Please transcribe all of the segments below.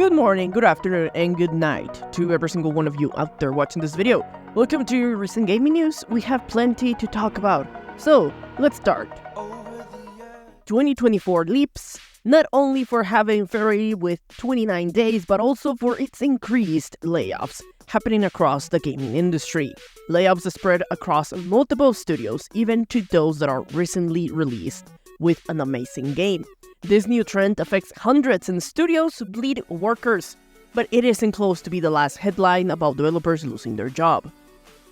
Good morning, good afternoon, and good night to every single one of you out there watching this video. Welcome to recent gaming news. We have plenty to talk about. So, let's start. 2024 leaps, not only for having February with 29 days, but also for its increased layoffs happening across the gaming industry. Layoffs spread across multiple studios, even to those that are recently released with an amazing game. This new trend affects hundreds and studios bleed workers, but it isn't close to be the last headline about developers losing their job.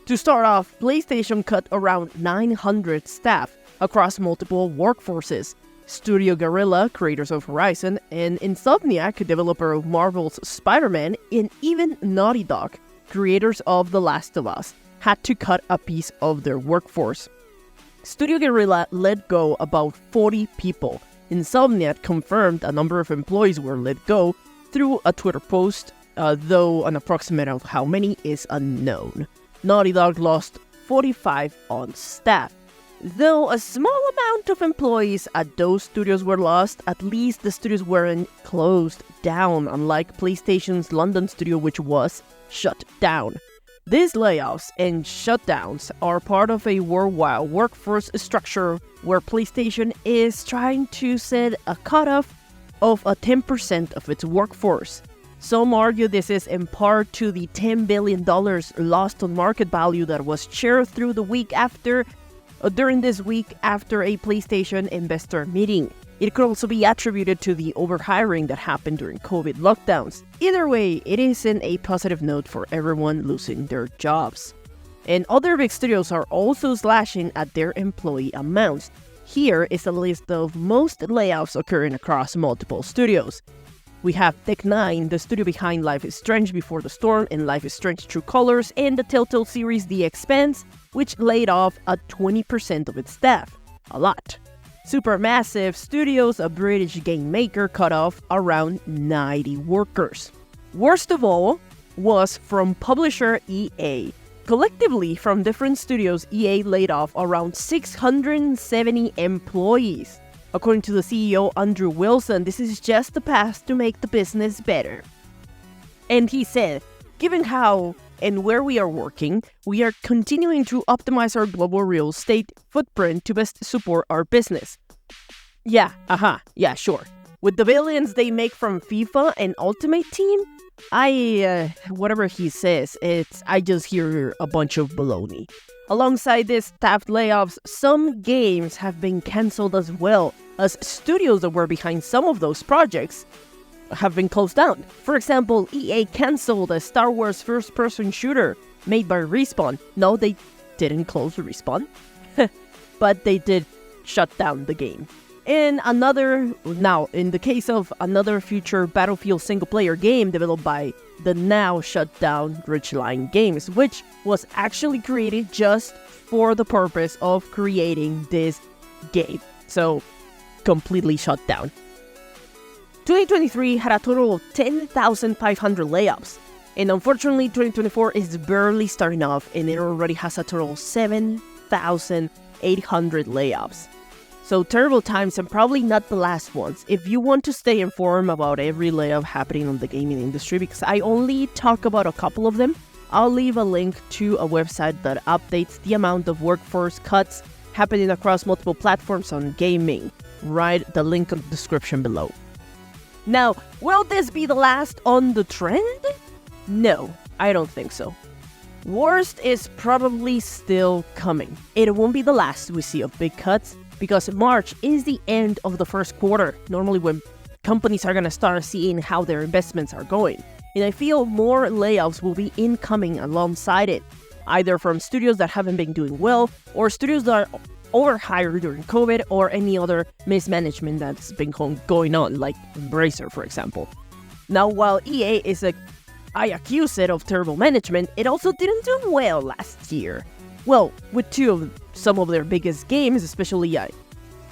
To start off, PlayStation cut around 900 staff across multiple workforces. Studio Guerrilla, creators of Horizon, and Insomniac, developer of Marvel's Spider-Man, and even Naughty Dog, creators of The Last of Us, had to cut a piece of their workforce. Studio Guerrilla let go about 40 people. Insomniac confirmed a number of employees were let go through a Twitter post, though an approximate of how many is unknown. Naughty Dog lost 45 on staff. Though a small amount of employees at those studios were lost, at least the studios weren't closed down, unlike PlayStation's London studio, which was shut down. These layoffs and shutdowns are part of a worldwide workforce structure where PlayStation is trying to set a cutoff of 10% of its workforce. Some argue this is in part to the $10 billion lost on market value that was shared through the week after, during this week after a PlayStation investor meeting. It could also be attributed to the overhiring that happened during COVID lockdowns. Either way, it isn't a positive note for everyone losing their jobs. And other big studios are also slashing at their employee amounts. Here is a list of most layoffs occurring across multiple studios. We have Tech9, the studio behind Life is Strange Before the Storm and Life is Strange True Colors, and the Telltale series The Expanse, which laid off 20% of its staff. A lot. Supermassive Studios, a British game maker, cut off around 90 workers. Worst of all was from publisher EA. Collectively, from different studios, EA laid off around 670 employees. According to the CEO Andrew Wilson, this is just the path to make the business better. And he said, given how and where we are working, we are continuing to optimize our global real estate footprint to best support our business. Yeah, sure. With the billions they make from FIFA and Ultimate Team, whatever he says, I just hear a bunch of baloney. Alongside these staff layoffs, some games have been cancelled as well, as studios that were behind some of those projects have been closed down. For example, EA cancelled a Star Wars first-person shooter made by Respawn. No, they didn't close Respawn, but they did shut down the game. In the case of another future Battlefield single-player game developed by the now shut-down Ridgeline Games, which was actually created just for the purpose of creating this game. So, completely shut down. 2023 had a total of 10,500 layoffs, and unfortunately 2024 is barely starting off and it already has a total of 7,800 layoffs. So terrible times and probably not the last ones. If you want to stay informed about every layoff happening in the gaming industry, because I only talk about a couple of them, I'll leave a link to a website that updates the amount of workforce cuts happening across multiple platforms on gaming. Write the link in the description below. Now, will this be the last on the trend? No, I don't think so. Worst is probably still coming. It won't be the last we see of big cuts, because March is the end of the first quarter, normally when companies are going to start seeing how their investments are going. And I feel more layoffs will be incoming alongside it, either from studios that haven't been doing well, or studios that are overhired during COVID, or any other mismanagement that's been going on, like Embracer, for example. Now, while EA I accuse it of terrible management, it also didn't do well last year. Well, with some of their biggest games, especially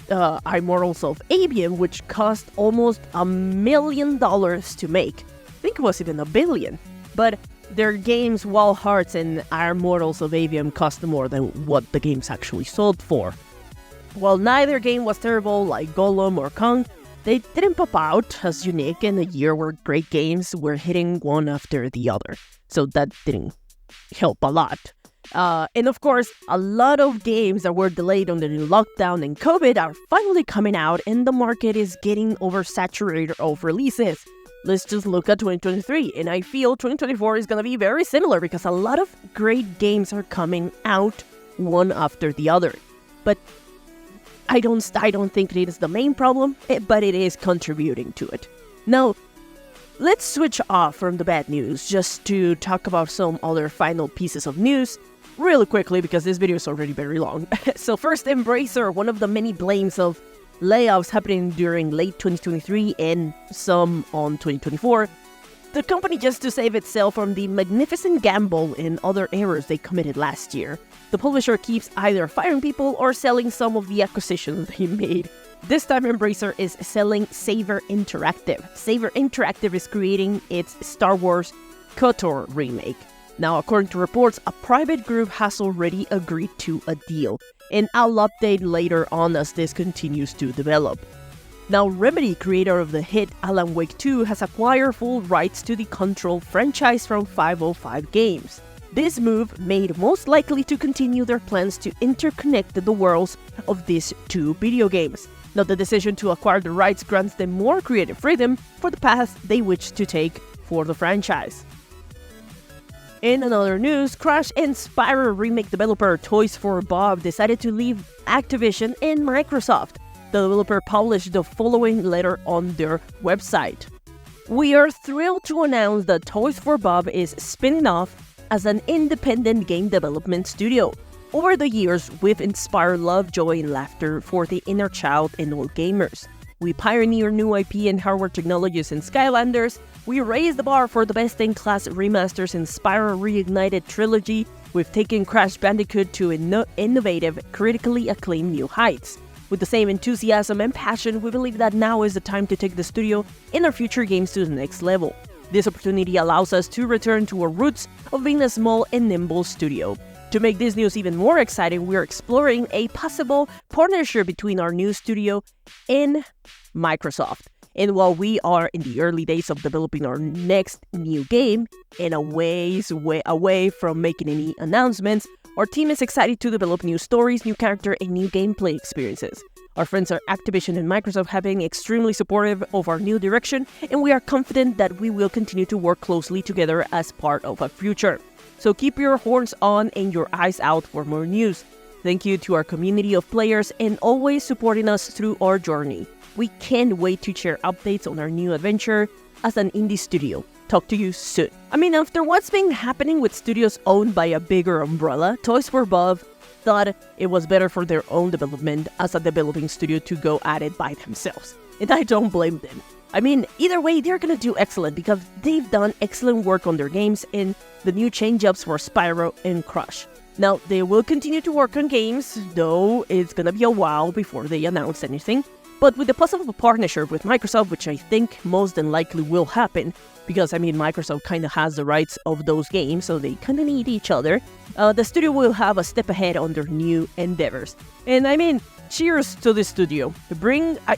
Immortals of Avium, which cost almost $1 million to make. I think it was even $1 billion. But their games, Wild Hearts and Immortals of Avium, cost more than what the games actually sold for. While neither game was terrible, like Golem or Kong, They didn't pop out as unique in a year where great games were hitting one after the other, so that didn't help a lot. And of course, a lot of games that were delayed under the lockdown and COVID are finally coming out, and the market is getting oversaturated of releases. Let's just look at 2023, and I feel 2024 is going to be very similar because a lot of great games are coming out one after the other. But I don't think it is the main problem, but it is contributing to it. Now, let's switch off from the bad news just to talk about some other final pieces of news really quickly because this video is already very long. So first, Embracer, one of the many blames of layoffs happening during late 2023 and some on 2024. The company, just to save itself from the magnificent gamble and other errors they committed last year, the publisher keeps either firing people or selling some of the acquisitions they made. This time, Embracer is selling Saber Interactive. Saber Interactive is creating its Star Wars KOTOR remake. Now, according to reports, a private group has already agreed to a deal, and I'll update later on as this continues to develop. Now, Remedy, creator of the hit Alan Wake 2, has acquired full rights to the Control franchise from 505 Games. This move made most likely to continue their plans to interconnect the worlds of these two video games. Now, the decision to acquire the rights grants them more creative freedom for the path they wish to take for the franchise. In another news, Crash and Spyro remake developer Toys for Bob decided to leave Activision and Microsoft. The developer published the following letter on their website. "We are thrilled to announce that Toys for Bob is spinning off as an independent game development studio. Over the years, we've inspired love, joy, and laughter for the inner child and all gamers. We pioneer new IP and hardware technologies in Skylanders. We raise the bar for the best-in-class remasters in Spyro Reignited Trilogy. We've taken Crash Bandicoot to innovative, critically acclaimed new heights. With the same enthusiasm and passion, we believe that now is the time to take the studio and our future games to the next level. This opportunity allows us to return to our roots of being a small and nimble studio. To make this news even more exciting, we are exploring a possible partnership between our new studio and Microsoft. And while we are in the early days of developing our next new game, and a ways away from making any announcements, our team is excited to develop new stories, new character, and new gameplay experiences. Our friends at Activision and Microsoft have been extremely supportive of our new direction, and we are confident that we will continue to work closely together as part of our future. So keep your horns on and your eyes out for more news. Thank you to our community of players and always supporting us through our journey. We can't wait to share updates on our new adventure as an indie studio. Talk to you soon." I mean, after what's been happening with studios owned by a bigger umbrella, Toys for Bob thought it was better for their own development as a developing studio to go at it by themselves. And I don't blame them. I mean, either way, they're gonna do excellent because they've done excellent work on their games and the new change-ups for Spyro and Crash. Now, they will continue to work on games, though it's gonna be a while before they announce anything. But with the possible partnership with Microsoft, which I think most than likely will happen, because, I mean, Microsoft kind of has the rights of those games, so they kind of need each other, the studio will have a step ahead on their new endeavors. And, I mean, cheers to the studio.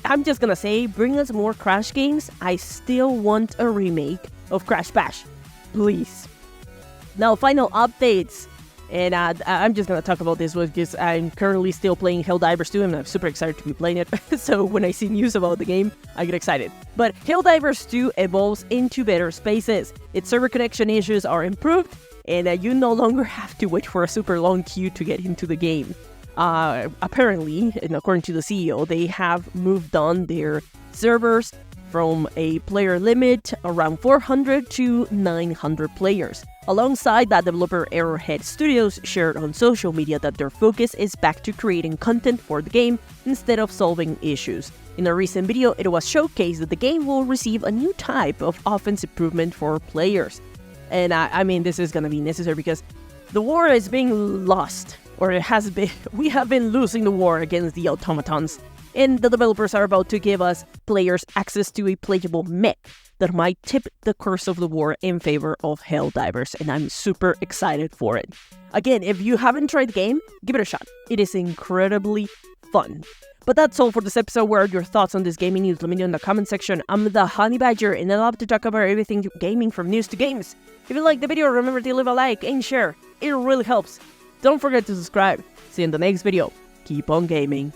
I'm just gonna say, bring us more Crash games. I still want a remake of Crash Bash. Please. Now, final updates. And I'm just going to talk about this because I'm currently still playing Helldivers 2 and I'm super excited to be playing it. So when I see news about the game, I get excited. But Helldivers 2 evolves into better spaces. Its server connection issues are improved and you no longer have to wait for a super long queue to get into the game. Apparently, and according to the CEO, they have moved on their servers from a player limit around 400 to 900 players. Alongside that, developer Arrowhead Studios shared on social media that their focus is back to creating content for the game instead of solving issues. In a recent video, it was showcased that the game will receive a new type of offense improvement for players. And I mean, this is going to be necessary because the war is being lost, or it has been. We have been losing the war against the automatons. And the developers are about to give us players access to a playable mech that might tip the course of the war in favor of Helldivers, and I'm super excited for it. Again, if you haven't tried the game, give it a shot. It is incredibly fun. But that's all for this episode. What are your thoughts on this gaming news? Let me know in the comment section. I'm the Honey Badger, and I love to talk about everything gaming, from news to games. If you like the video, remember to leave a like and share. It really helps. Don't forget to subscribe. See you in the next video. Keep on gaming.